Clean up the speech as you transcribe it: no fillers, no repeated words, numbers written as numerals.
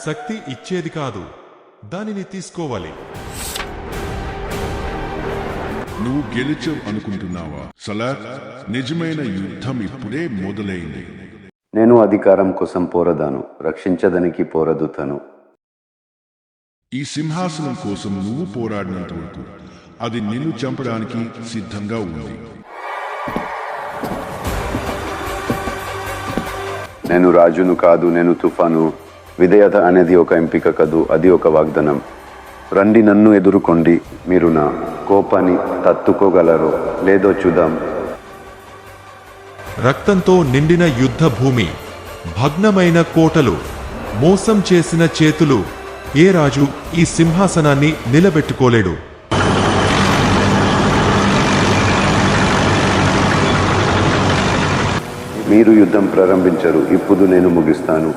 శక్తి ఇచ్చేది కాదు, దానిని తీసుకోవాలి. నువ్వు గెలిచావు అనుకుంటున్నావా సలార్? నిజమైన యుద్ధం ఇప్పుడే మొదలైంది. నేను అధికారం కోసం పోరదాను, రక్షించడానికి పోరదుతను. ఈ సింహాసనం కోసం నువ్వు పోరాడినంత వరకు అది నిన్ను చంపడానికి సిద్ధంగా ఉంది. నేను రాజును కాదు, నేను తుఫాను. విధేయత అనేది ఒక ఎంపిక కాదు, అది ఒక వాగ్దానం. రండి, నన్ను ఎదుర్కోండి. మీరు నా కోపాన్ని తట్టుకోగలరో లేదో చూద్దాం. రక్తంతో నిండిన యుద్ధ భూమి, భగ్నమైన కోటలు, మోసం చేసిన చేతులు. ఏ రాజు ఈ సింహాసనాన్ని నిలబెట్టుకోలేడు. మీరు యుద్ధం ప్రారంభించరు, ఇప్పుడు నేను ముగిస్తాను.